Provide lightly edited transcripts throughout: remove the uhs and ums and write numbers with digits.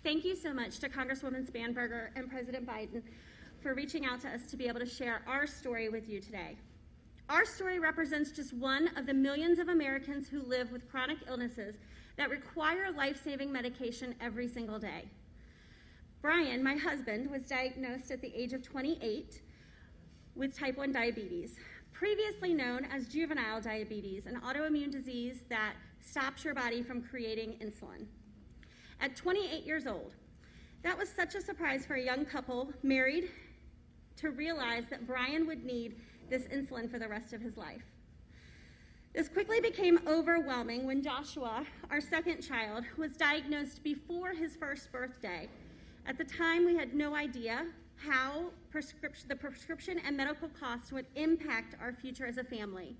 Thank you so much to Congresswoman Spanberger and President Biden for reaching out to us to be able to share our story with you today. Our story represents just one of the millions of Americans who live with chronic illnesses that require life-saving medication every single day. Brian, my husband, was diagnosed at the age of 28 with type 1 diabetes, previously known as juvenile diabetes, an autoimmune disease that stops your body from creating insulin. At 28 years old, that was such a surprise for a young couple married to realize that Brian would need this insulin for the rest of his life. This quickly became overwhelming when Joshua, our second child, was diagnosed before his first birthday. At the time, we had no idea how the prescription and medical costs would impact our future as a family.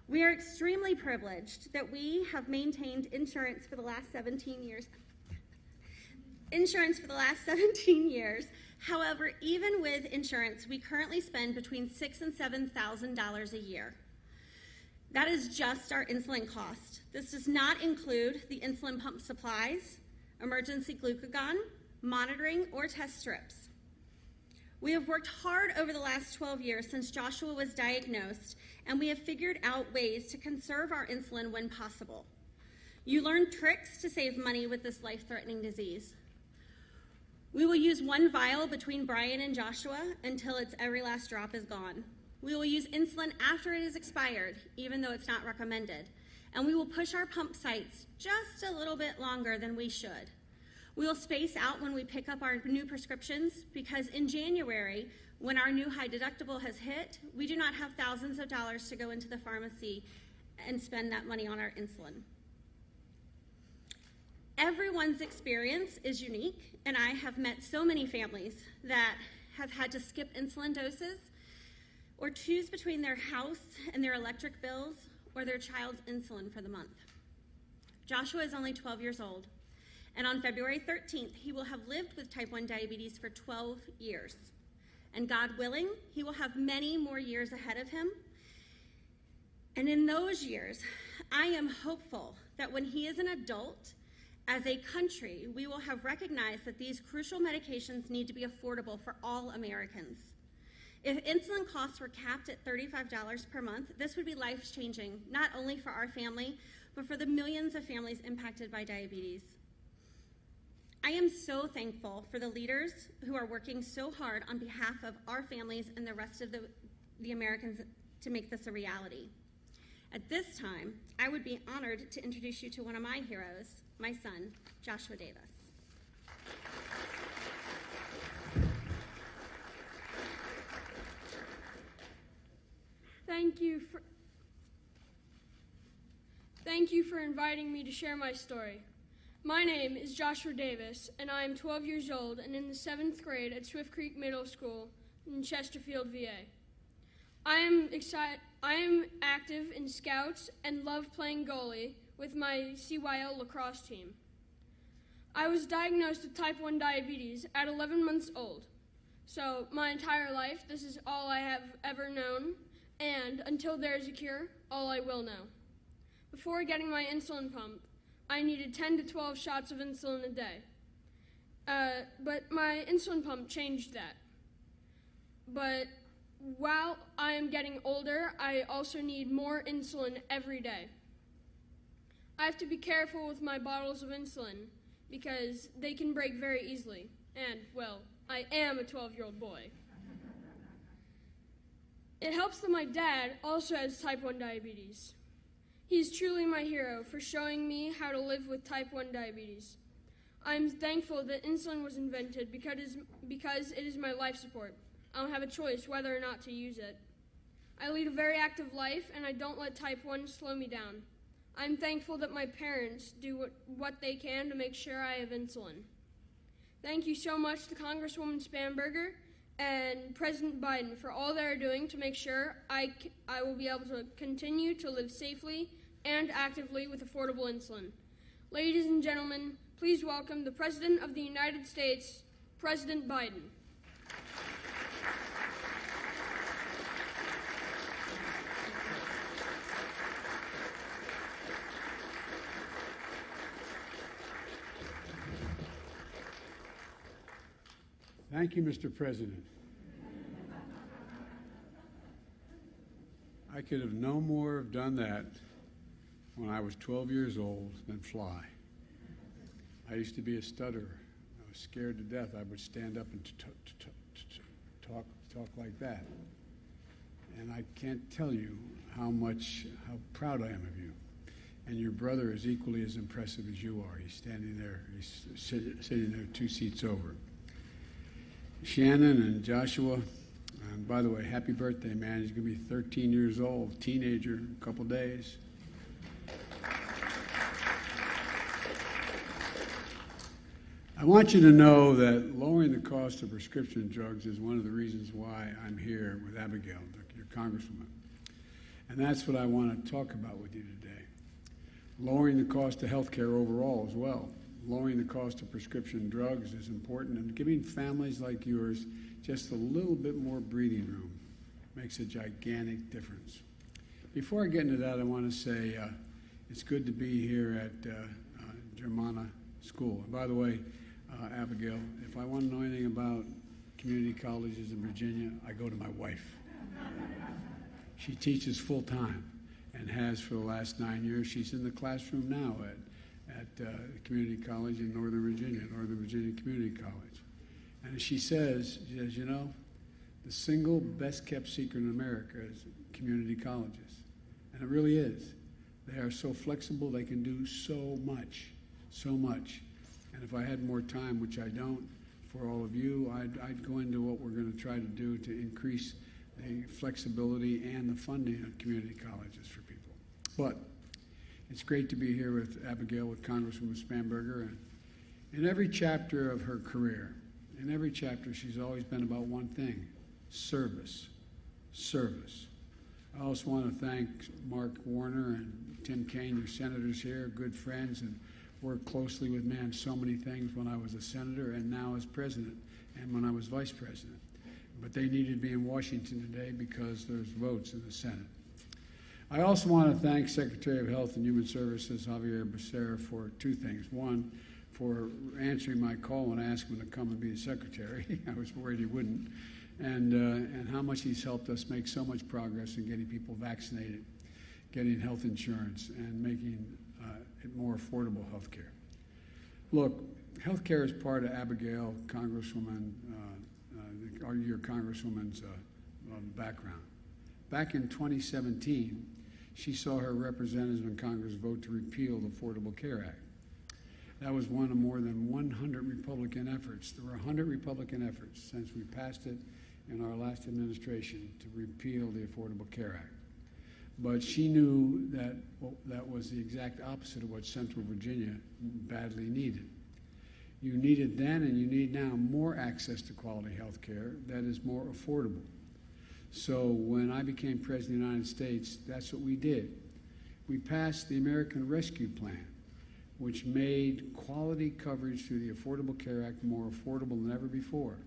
We are extremely privileged that we have maintained insurance for the last 17 years. However, even with insurance, we currently spend between $6,000 and $7,000 a year. That is just our insulin cost. This does not include the insulin pump supplies, emergency glucagon, monitoring, or test strips. We have worked hard over the last 12 years since Joshua was diagnosed, and we have figured out ways to conserve our insulin when possible. You learn tricks to save money with this life-threatening disease. We will use one vial between Brian and Joshua until its every last drop is gone. We will use insulin after it is expired, even though it's not recommended. And we will push our pump sites just a little bit longer than we should. We will space out when we pick up our new prescriptions because in January, when our new high deductible has hit, we do not have thousands of dollars to go into the pharmacy and spend that money on our insulin. Everyone's experience is unique, and I have met so many families that have had to skip insulin doses or choose between their house and their electric bills or their child's insulin for the month. Joshua is only 12 years old, and on February 13th, he will have lived with type 1 diabetes for 12 years. And God willing, he will have many more years ahead of him. And in those years, I am hopeful that when he is an adult, as a country, we will have recognized that these crucial medications need to be affordable for all Americans. If insulin costs were capped at $35 per month, this would be life-changing, not only for our family, but for the millions of families impacted by diabetes. I am so thankful for the leaders who are working so hard on behalf of our families and the rest of the Americans to make this a reality. At this time, I would be honored to introduce you to one of my heroes, my son, Joshua Davis. Thank you for inviting me to share my story. My name is Joshua Davis, and I am 12 years old and in the 7th grade at Swift Creek Middle School in Chesterfield, VA. I am active in Scouts and love playing goalie with my CYL lacrosse team. I was diagnosed with type 1 diabetes at 11 months old. So my entire life, this is all I have ever known, and until there is a cure, all I will know. Before getting my insulin pump, I needed 10 to 12 shots of insulin a day. But my insulin pump changed that. But while I am getting older, I also need more insulin every day. I have to be careful with my bottles of insulin because they can break very easily. And, well, I am a 12-year-old boy. It helps that my dad also has type 1 diabetes. He's truly my hero for showing me how to live with type 1 diabetes. I'm thankful that insulin was invented because it is my life support. I don't have a choice whether or not to use it. I lead a very active life, and I don't let type 1 slow me down. I'm thankful that my parents do what they can to make sure I have insulin. Thank you so much to Congresswoman Spanberger and President Biden for all they're doing to make sure I will be able to continue to live safely and actively with affordable insulin. Ladies and gentlemen, please welcome the President of the United States, President Biden. Thank you, Mr. President. I could have no more have done that when I was 12 years old than fly. I used to be a stutterer. I was scared to death. I would stand up and talk like that. And I can't tell you how proud I am of you. And your brother is equally as impressive as you are. He's standing there. He's sitting there 2 seats over. Shannon and Joshua, and by the way, happy birthday, man. He's going to be 13 years old, teenager, in a couple days. I want you to know that lowering the cost of prescription drugs is one of the reasons why I'm here with Abigail, your congresswoman. And that's what I want to talk about with you today. Lowering the cost of health care overall as well. Lowering the cost of prescription drugs is important, and giving families like yours just a little bit more breathing room makes a gigantic difference. Before I get into that, I want to say it's good to be here at Germanna School. And by the way, Abigail, if I want to know anything about community colleges in Virginia, I go to my wife. She teaches full-time and has for the last 9 years. She's in the classroom now at community college in Northern Virginia Community College. And as she says, you know, the single best-kept secret in America is community colleges. And it really is. They are so flexible, they can do so much. And if I had more time, which I don't, for all of you, I'd go into what we're going to try to do to increase the flexibility and the funding of community colleges for people. But it's great to be here with Abigail, with Congresswoman Spanberger. And in every chapter of her career, in every chapter, she's always been about one thing: service. I also want to thank Mark Warner and Tim Kaine, your senators here, good friends, and worked closely with me on so many things when I was a senator and now as president and when I was vice president. But they needed me in Washington today because there's votes in the Senate. I also want to thank Secretary of Health and Human Services, Javier Becerra, for two things. One, for answering my call when I asked him to come and be the secretary. I was worried he wouldn't. And how much he's helped us make so much progress in getting people vaccinated, getting health insurance, and making it more affordable health care. Look, health care is part of Abigail, Congresswoman, your Congresswoman's background. Back in 2017, she saw her representatives in Congress vote to repeal the Affordable Care Act. That was one of more than 100 Republican efforts. There were 100 Republican efforts since we passed it in our last administration to repeal the Affordable Care Act. But she knew that that was the exact opposite of what Central Virginia badly needed. You needed then and you need now more access to quality health care that is more affordable. So when I became President of the United States, that's what we did. We passed the American Rescue Plan, which made quality coverage through the Affordable Care Act more affordable than ever before,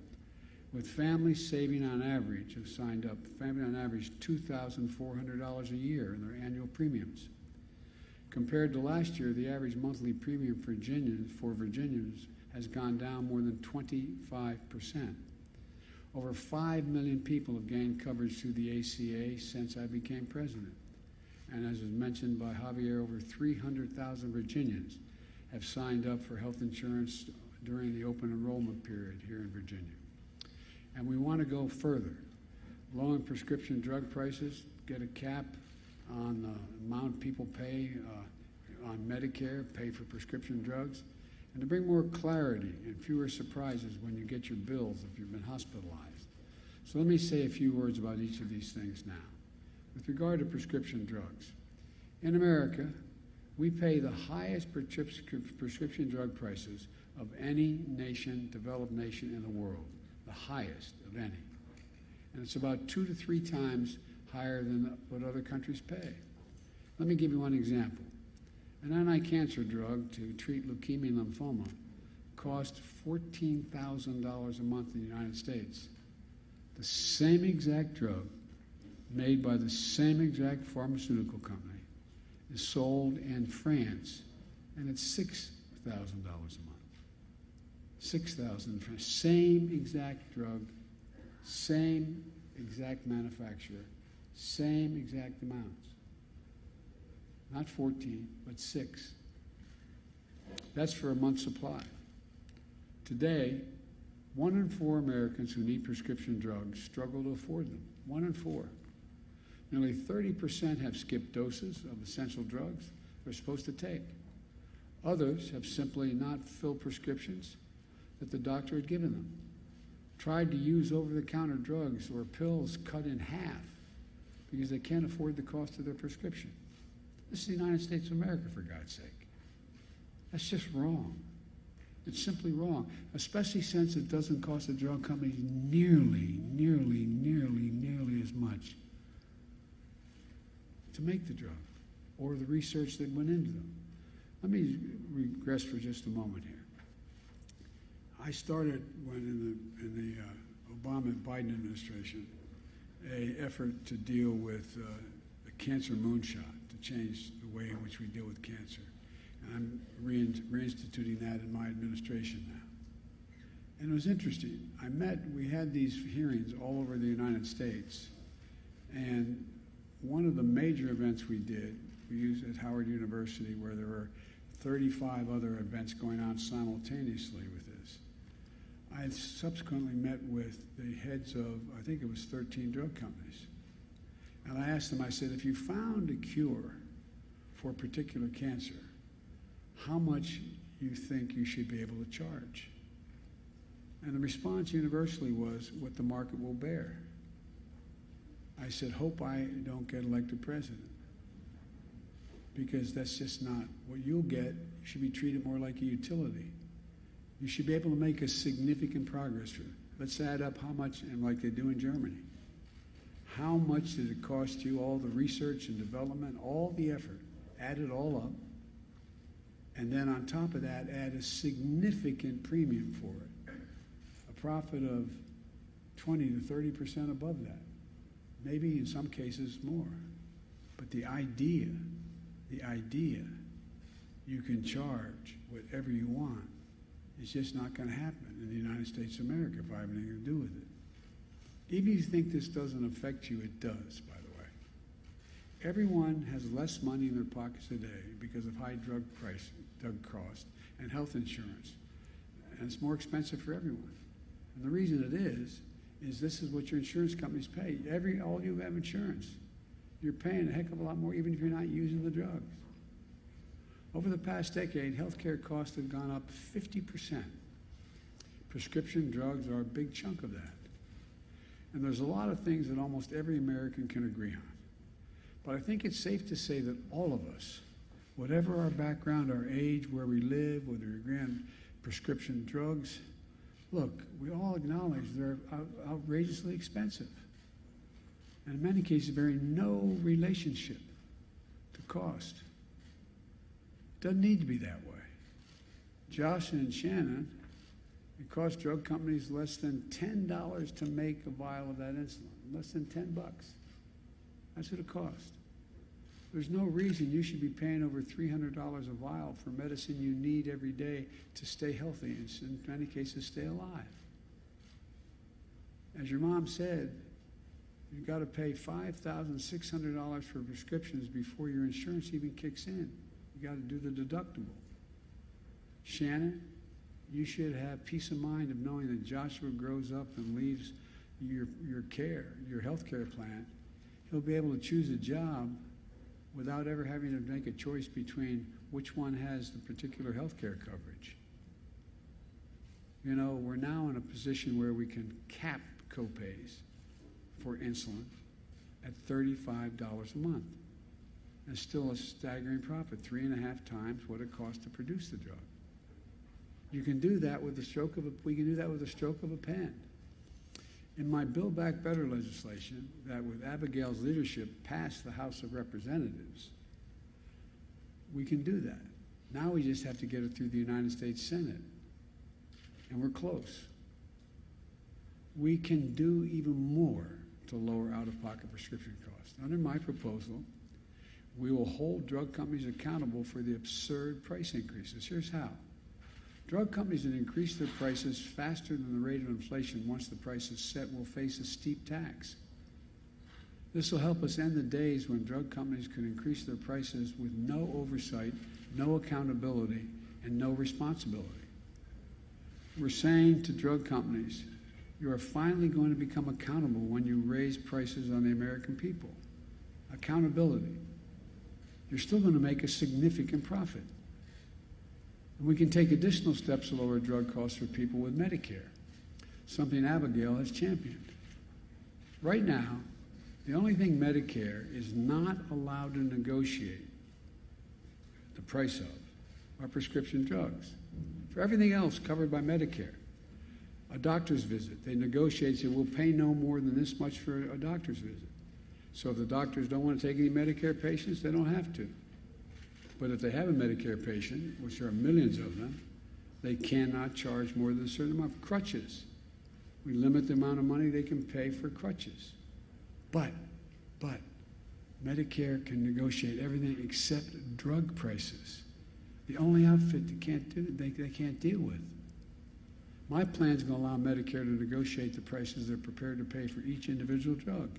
with families saving on average, who signed up, family on average $2,400 a year in their annual premiums. Compared to last year, the average monthly premium for Virginians has gone down more than 25%. Over 5 million people have gained coverage through the ACA since I became president. And as was mentioned by Javier, over 300,000 Virginians have signed up for health insurance during the open enrollment period here in Virginia. And we want to go further. Lowering prescription drug prices, get a cap on the amount people pay on Medicare, pay for prescription drugs, and to bring more clarity and fewer surprises when you get your bills if you've been hospitalized. So let me say a few words about each of these things now. With regard to prescription drugs, in America, we pay the highest prescription drug prices of any developed nation in the world, the highest of any. And it's about 2 to 3 times higher than what other countries pay. Let me give you one example. An anti-cancer drug to treat leukemia and lymphoma costs $14,000 a month in the United States. The same exact drug, made by the same exact pharmaceutical company, is sold in France, and it's $6,000 a month. $6,000 for same exact drug, same exact manufacturer, same exact amounts. Not 14, but 6. That's for a month's supply. Today, 1 in 4 Americans who need prescription drugs struggle to afford them. 1 in 4. Nearly 30% have skipped doses of essential drugs they're supposed to take. Others have simply not filled prescriptions that the doctor had given them, tried to use over-the-counter drugs or pills cut in half because they can't afford the cost of their prescription. This is the United States of America, for God's sake. That's just wrong. It's simply wrong, especially since it doesn't cost the drug companies nearly as much to make the drug or the research that went into them. Let me regress for just a moment here. I started when in the Obama-Biden administration an effort to deal with the cancer moonshot, to change the way in which we deal with cancer. And I'm reinstituting that in my administration now. And it was interesting. We had these hearings all over the United States, and one of the major events we used at Howard University, where there were 35 other events going on simultaneously with this. I subsequently met with the heads of, I think it was 13 drug companies. And I asked them, I said, if you found a cure for a particular cancer, how much you think you should be able to charge? And the response universally was, what the market will bear. I said, hope I don't get elected president, because that's just not what you'll get. You should be treated more like a utility. You should be able to make a significant progress. Let's add up how much, and like they do in Germany, how much did it cost you, all the research and development, all the effort, add it all up, and then on top of that, add a significant premium for it, a profit of 20 to 30% above that, maybe in some cases more. But the idea you can charge whatever you want is just not going to happen in the United States of America if I have anything to do with it. Even if you think this doesn't affect you, it does, by the way. Everyone has less money in their pockets today because of high drug cost, and health insurance. And it's more expensive for everyone. And the reason it is this is what your insurance companies pay. All you have insurance. You're paying a heck of a lot more even if you're not using the drugs. Over the past decade, healthcare costs have gone up 50%. Prescription drugs are a big chunk of that. And there's a lot of things that almost every American can agree on. But I think it's safe to say that all of us, whatever our background, our age, where we live, whether we agree on prescription drugs, look, we all acknowledge they're outrageously expensive. And in many cases, very no relationship to cost. Doesn't need to be that way. Josh and Shannon, it costs drug companies less than $10 to make a vial of that insulin. Less than $10. That's what it costs. There's no reason you should be paying over $300 a vial for medicine you need every day to stay healthy and in many cases stay alive. As your mom said, you've got to pay $5,600 for prescriptions before your insurance even kicks in. You got to do the deductible. Shannon, you should have peace of mind of knowing that Joshua grows up and leaves your health care plan. He'll be able to choose a job without ever having to make a choice between which one has the particular health care coverage. You know, we're now in a position where we can cap copays for insulin at $35 a month. And still a staggering profit, 3.5 times what it costs to produce the drug. You can do that with the stroke of we can do that with a stroke of a pen. In my Build Back Better legislation that with Abigail's leadership passed the House of Representatives, we can do that. Now we just have to get it through the United States Senate. And we're close. We can do even more to lower out-of-pocket prescription costs. Under my proposal, we will hold drug companies accountable for the absurd price increases. Here's how. Drug companies that increase their prices faster than the rate of inflation once the price is set will face a steep tax. This will help us end the days when drug companies could increase their prices with no oversight, no accountability, and no responsibility. We're saying to drug companies, you are finally going to become accountable when you raise prices on the American people. Accountability. You're still going to make a significant profit. And we can take additional steps to lower drug costs for people with Medicare, something Abigail has championed. Right now, the only thing Medicare is not allowed to negotiate the price of are prescription drugs. For everything else covered by Medicare, a doctor's visit, they negotiate, say, we'll pay no more than this much for a doctor's visit. So if the doctors don't want to take any Medicare patients, they don't have to. But if they have a Medicare patient, which there are millions of them, they cannot charge more than a certain amount of crutches. We limit the amount of money they can pay for crutches. But Medicare can negotiate everything except drug prices. The only outfit they can't deal with. My plan is going to allow Medicare to negotiate the prices they're prepared to pay for each individual drug.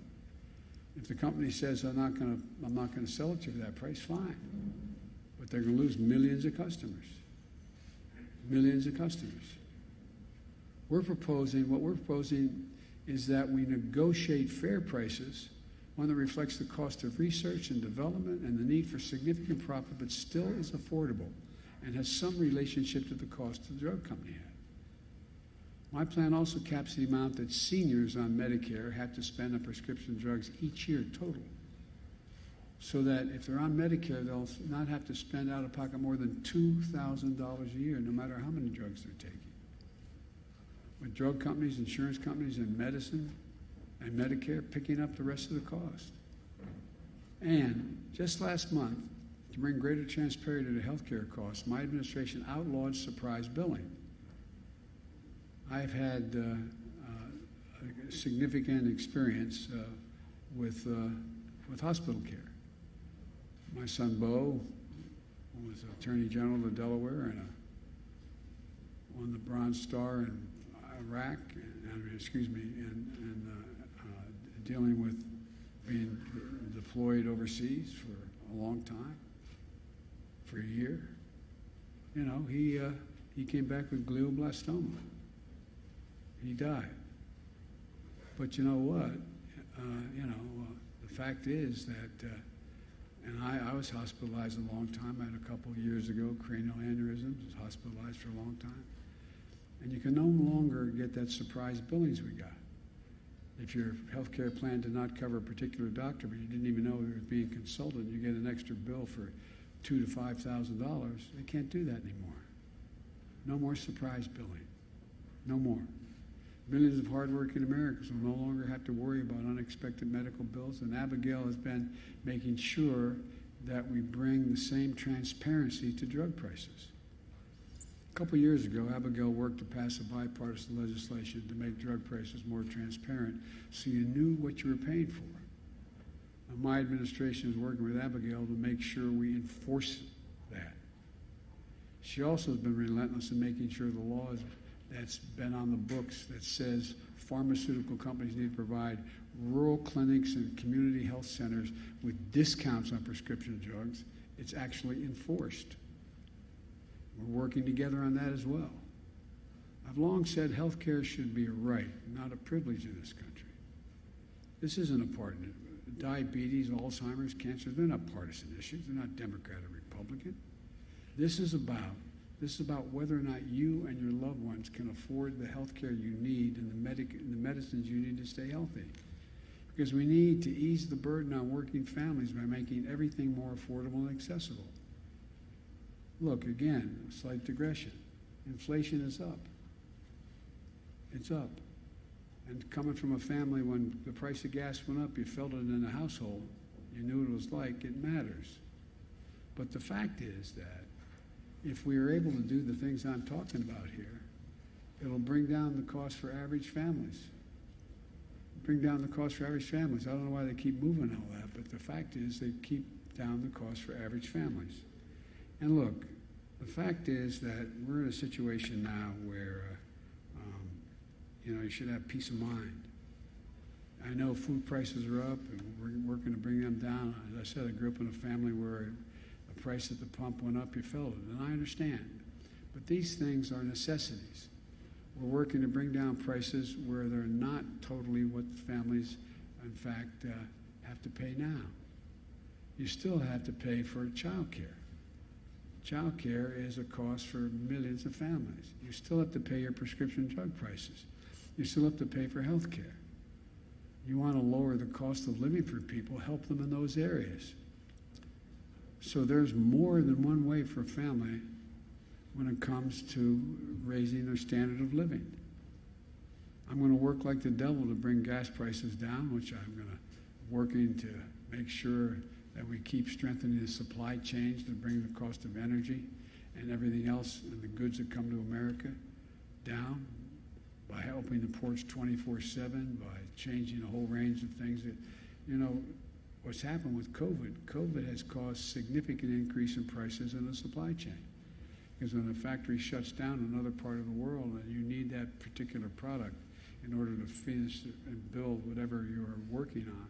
If the company says I'm not going to sell it to you for that price, fine. But they're going to lose millions of customers. Millions of customers. What we're proposing is that we negotiate fair prices, one that reflects the cost of research and development and the need for significant profit, but still is affordable and has some relationship to the cost the drug company had. My plan also caps the amount that seniors on Medicare have to spend on prescription drugs each year total, so that if they're on Medicare, they'll not have to spend out of pocket more than $2,000 a year, no matter how many drugs they're taking. With drug companies, insurance companies, and medicine and Medicare picking up the rest of the cost. And just last month, to bring greater transparency to healthcare costs, my administration outlawed surprise billing. I've had significant experience with hospital care. My son Bo was Attorney General of Delaware and won the Bronze Star in Iraq, and dealing with being deployed overseas for a long time, for a year. You know, he came back with glioblastoma. He died. But you know what? The fact is that, and I was hospitalized a long time. I had a couple of years ago, cranial aneurysms, was hospitalized for a long time. And you can no longer get that surprise billings we got. If your health care plan did not cover a particular doctor, but you didn't even know he was being consulted, you get an extra bill for $2,000 to $5,000. They can't do that anymore. No more surprise billing. No more. Millions of hardworking Americans will no longer have to worry about unexpected medical bills, and Abigail has been making sure that we bring the same transparency to drug prices. A couple years ago, Abigail worked to pass a bipartisan legislation to make drug prices more transparent so you knew what you were paying for. And my administration is working with Abigail to make sure we enforce that. She also has been relentless in making sure the law that's been on the books that says pharmaceutical companies need to provide rural clinics and community health centers with discounts on prescription drugs, it's actually enforced. We're working together on that as well. I've long said health care should be a right, not a privilege in this country. This isn't a partisan. Diabetes, Alzheimer's, cancer, they're not partisan issues. They're not Democrat or Republican. This is about whether or not you and your loved ones can afford the health care you need and the medicines you need to stay healthy. Because we need to ease the burden on working families by making everything more affordable and accessible. Look, again, a slight digression. Inflation is up. It's up. And coming from a family when the price of gas went up, you felt it in the household, you knew what it was like, it matters. But the fact is that if we are able to do the things I'm talking about here, it'll bring down the cost for average families. Bring down the cost for average families. I don't know why they keep moving all that, but the fact is they keep down the cost for average families. And look, The fact is that we're in a situation now where, you should have peace of mind. I know food prices are up, and we're working to bring them down. As I said, I grew up in a family where the price at the pump went up, you felt it, and I understand. But these things are necessities. We're working to bring down prices where they're not totally what families, in fact, have to pay now. You still have to pay for child care. Child care is a cost for millions of families. You still have to pay your prescription drug prices. You still have to pay for health care. You want to lower the cost of living for people, help them in those areas. So there's more than one way for a family when it comes to raising their standard of living. I'm going to work like the devil to bring gas prices down, which I'm going to working to make sure that we keep strengthening the supply chains to bring the cost of energy and everything else and the goods that come to America down by helping the ports 24/7, by changing a whole range of things that, what's happened with COVID has caused significant increase in prices in the supply chain. Because when a factory shuts down in another part of the world and you need that particular product in order to finish and build whatever you're working on,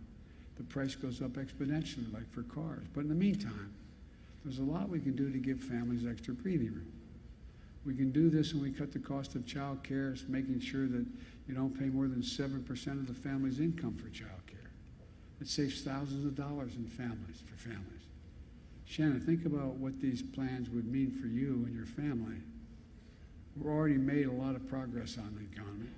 the price goes up exponentially, like for cars. But in the meantime, there's a lot we can do to give families extra breathing room. We can do this when we cut the cost of child care, making sure that you don't pay more than 7% of the family's income for child care. It saves thousands of dollars for families. Shannon, think about what these plans would mean for you and your family. We've already made a lot of progress on the economy.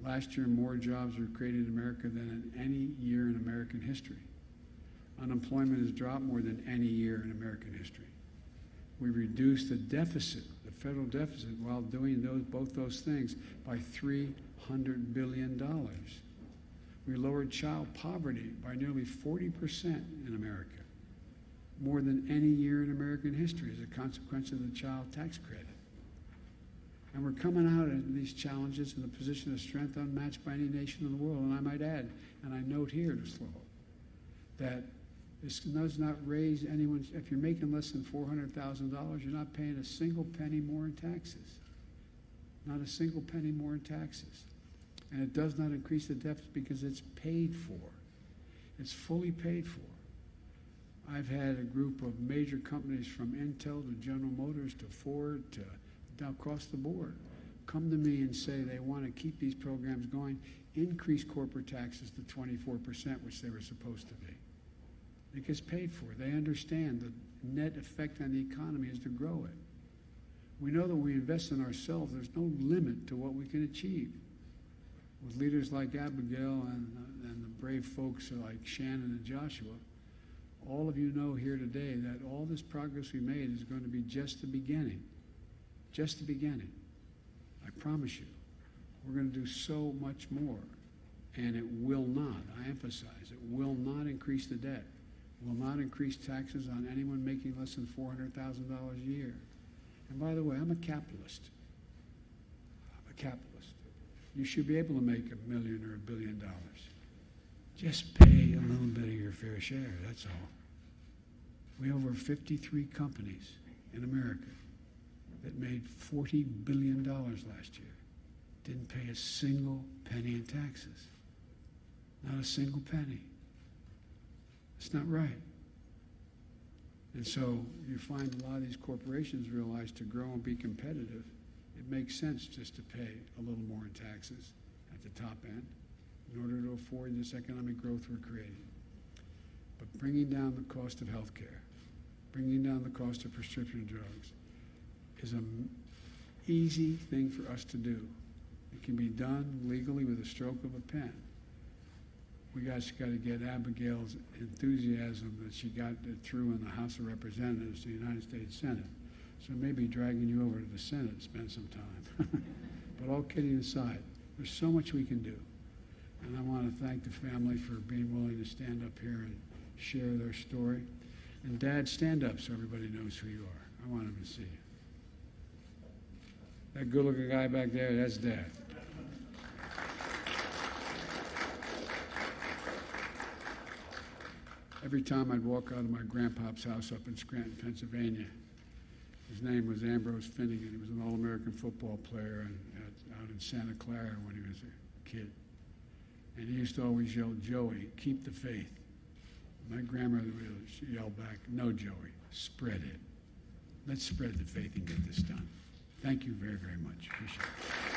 Last year, more jobs were created in America than in any year in American history. Unemployment has dropped more than any year in American history. We reduced the deficit, the federal deficit, while doing both those things by $300 billion. We lowered child poverty by nearly 40% in America, more than any year in American history as a consequence of the child tax credit. And we're coming out of these challenges in a position of strength unmatched by any nation in the world. And I might add, and I note here to Sloan, that this does not raise anyone. If you're making less than $400,000, you're not paying a single penny more in taxes. Not a single penny more in taxes. And it does not increase the deficit because it's paid for. It's fully paid for. I've had a group of major companies from Intel to General Motors to Ford to down across the board come to me and say they want to keep these programs going, increase corporate taxes to 24%, which they were supposed to be. It gets paid for. They understand the net effect on the economy is to grow it. We know that when we invest in ourselves, there's no limit to what we can achieve. With leaders like Abigail and the brave folks like Shannon and Joshua, all of you know here today that all this progress we made is going to be just the beginning. Just the beginning. I promise you. We're going to do so much more. And it will not, I emphasize, it will not increase the debt. Will not increase taxes on anyone making less than $400,000 a year. And by the way, I'm a capitalist. I'm a capitalist. You should be able to make $1 million or $1 billion. Just pay a little bit of your fair share, that's all. We have over 53 companies in America that made $40 billion last year. Didn't pay a single penny in taxes. Not a single penny. It's not right. And so you find a lot of these corporations realize to grow and be competitive, it makes sense just to pay a little more in taxes at the top end in order to afford this economic growth we're creating. But bringing down the cost of health care, bringing down the cost of prescription drugs is an easy thing for us to do. It can be done legally with a stroke of a pen. We guys got to get Abigail's enthusiasm that she got it through in the House of Representatives to the United States Senate. So maybe dragging you over to the Senate to spend some time. But all kidding aside, there's so much we can do. And I want to thank the family for being willing to stand up here and share their story. And Dad, stand up so everybody knows who you are. I want them to see you. That good-looking guy back there, that's Dad. Every time I'd walk out of my grandpa's house up in Scranton, Pennsylvania, His name was Ambrose Finnegan. He was an All-American football player out in Santa Clara when he was a kid. And he used to always yell, "Joey, keep the faith." My grandmother would yell back, "No, Joey, spread it. Let's spread the faith and get this done." Thank you very, very much. Appreciate it.